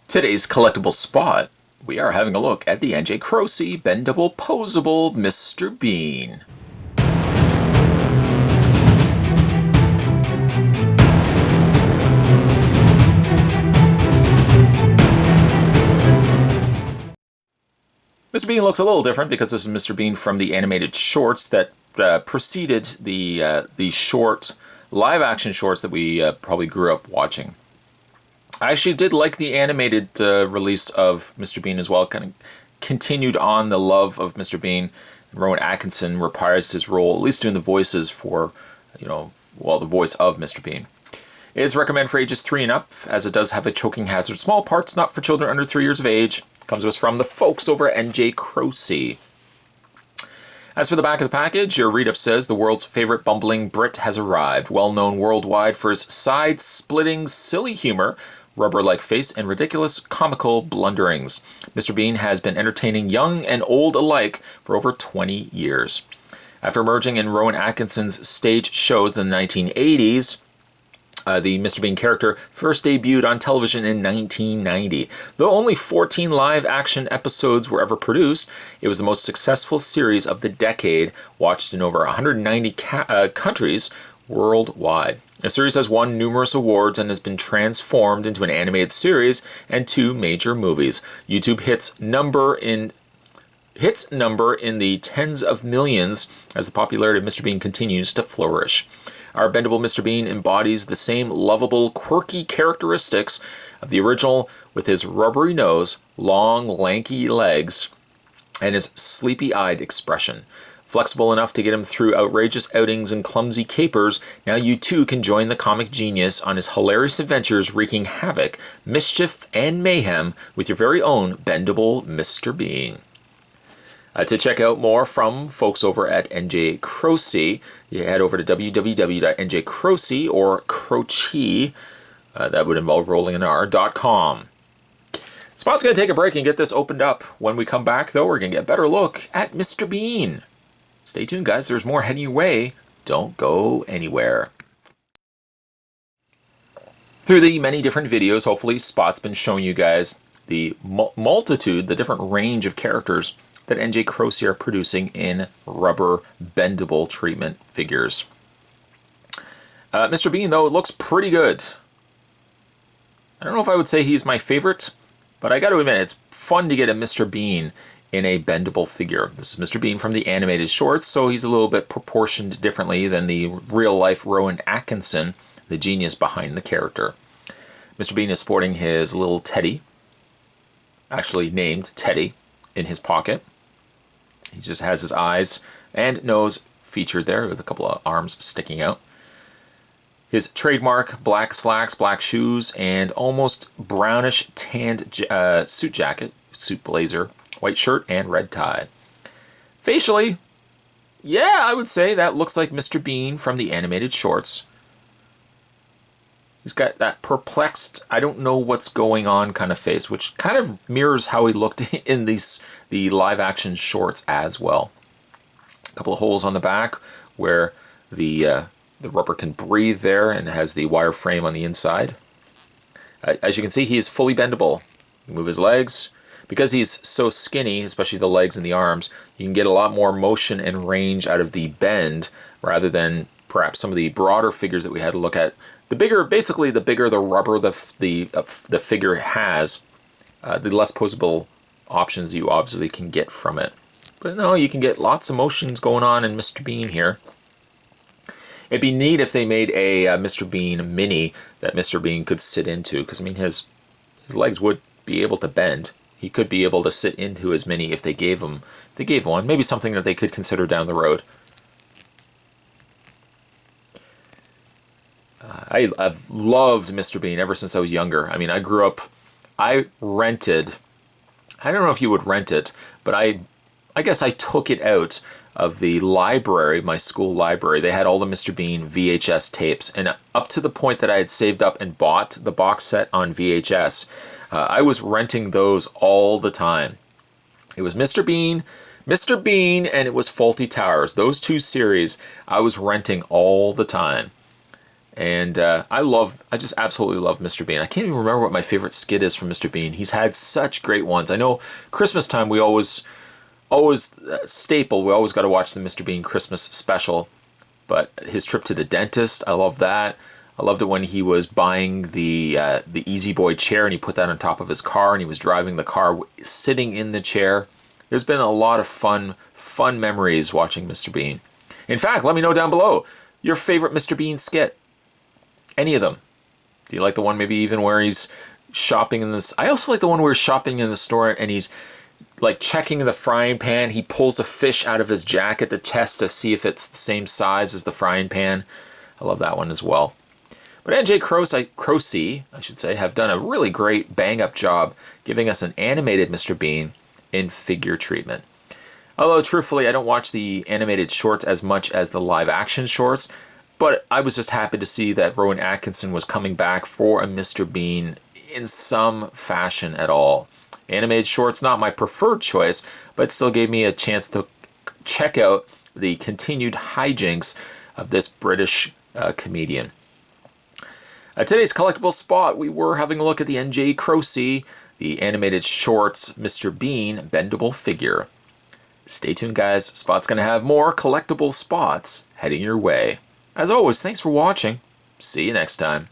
Today's collectible spot, we are having a look at the NJCroce Bendable Posable Mr. Bean. Mr. Bean looks a little different because this is Mr. Bean from the animated shorts that preceded the short live-action shorts that we probably grew up watching. I actually did like the animated release of Mr. Bean as well. Kind of continued on the love of Mr. Bean. Rowan Atkinson reprised his role, at least doing the voices for, the voice of Mr. Bean. It's recommended for ages 3 and up, as it does have a choking hazard. Small parts, not for children under 3 years of age. Comes to us from the folks over at NJCroce. As for the back of the package, your read-up says the world's favorite bumbling Brit has arrived. Well known worldwide for his side-splitting silly humor, rubber-like face, and ridiculous comical blunderings. Mr. Bean has been entertaining young and old alike for over 20 years. After emerging in Rowan Atkinson's stage shows in the 1980s, the Mr. Bean character first debuted on television in 1990. Though only 14 live-action episodes were ever produced, it was the most successful series of the decade, watched in over 190 countries worldwide. The series has won numerous awards and has been transformed into an animated series and 2 major movies. YouTube hits number in the tens of millions as the popularity of Mr. Bean continues to flourish. Our Bendable Mr. Bean embodies the same lovable, quirky characteristics of the original, with his rubbery nose, long, lanky legs, and his sleepy-eyed expression. Flexible enough to get him through outrageous outings and clumsy capers, now you too can join the comic genius on his hilarious adventures wreaking havoc, mischief, and mayhem with your very own Bendable Mr. Bean. To check out more from folks over at NJCroce, you head over to www.njcroce or Croce, that would involve rolling an R.com. Spot's going to take a break and get this opened up. When we come back, though, we're going to get a better look at Mr. Bean. Stay tuned, guys. There's more heading your way. Don't go anywhere. Through the many different videos, hopefully Spot's been showing you guys the multitude, the different range of characters that NJCroce are producing in rubber bendable treatment figures. Mr. Bean, though, looks pretty good. I don't know if I would say he's my favorite, but I got to admit, it's fun to get a Mr. Bean in a bendable figure. This is Mr. Bean from the animated shorts, so he's a little bit proportioned differently than the real-life Rowan Atkinson, the genius behind the character. Mr. Bean is sporting his little teddy, actually named Teddy, in his pocket. He just has his eyes and nose featured there with a couple of arms sticking out. His trademark black slacks, black shoes, and almost brownish tanned suit jacket, suit blazer, white shirt, and red tie. Facially, yeah, I would say that looks like Mr. Bean from the animated shorts. He's got that perplexed, I don't know what's going on kind of face, which kind of mirrors how he looked in the live-action shorts as well. A couple of holes on the back where the rubber can breathe there and has the wire frame on the inside. As you can see, he is fully bendable. You move his legs. Because he's so skinny, especially the legs and the arms, you can get a lot more motion and range out of the bend rather than perhaps some of the broader figures that we had to look at. The bigger the rubber the figure has, the less posable options you obviously can get from it. But no, you can get lots of motions going on in Mr. Bean here. It'd be neat if they made a Mr. Bean mini that Mr. Bean could sit into, because I mean his legs would be able to bend. He could be able to sit into his mini if they gave one. Maybe something that they could consider down the road. I've loved Mr. Bean ever since I was younger. I mean, I rented, I don't know if you would rent it, but I guess I took it out of the library, my school library. They had all the Mr. Bean VHS tapes, and up to the point that I had saved up and bought the box set on VHS, I was renting those all the time. It was Mr. Bean, and it was Fawlty Towers. Those 2 series I was renting all the time. And I just absolutely love Mr. Bean. I can't even remember what my favorite skit is from Mr. Bean. He's had such great ones. I know Christmas time we always staple. We always got to watch the Mr. Bean Christmas special. But his trip to the dentist, I love that. I loved it when he was buying the Easy Boy chair and he put that on top of his car and he was driving the car sitting in the chair. There's been a lot of fun memories watching Mr. Bean. In fact, let me know down below your favorite Mr. Bean skit. Any of them. Do you like the one maybe even where he's shopping in this? I also like the one where he's shopping in the store and he's like checking the frying pan. He pulls a fish out of his jacket to test to see if it's the same size as the frying pan. I love that one as well. But NJCroce, I should say, have done a really great bang-up job giving us an animated Mr. Bean in figure treatment. Although, truthfully, I don't watch the animated shorts as much as the live-action shorts, but I was just happy to see that Rowan Atkinson was coming back for a Mr. Bean in some fashion at all. Animated shorts, not my preferred choice, but it still gave me a chance to check out the continued hijinks of this British comedian. Today's collectible spot, we were having a look at the NJCroce, the animated shorts Mr. Bean bendable figure. Stay tuned, guys. Spot's going to have more collectible spots heading your way. As always, thanks for watching. See you next time.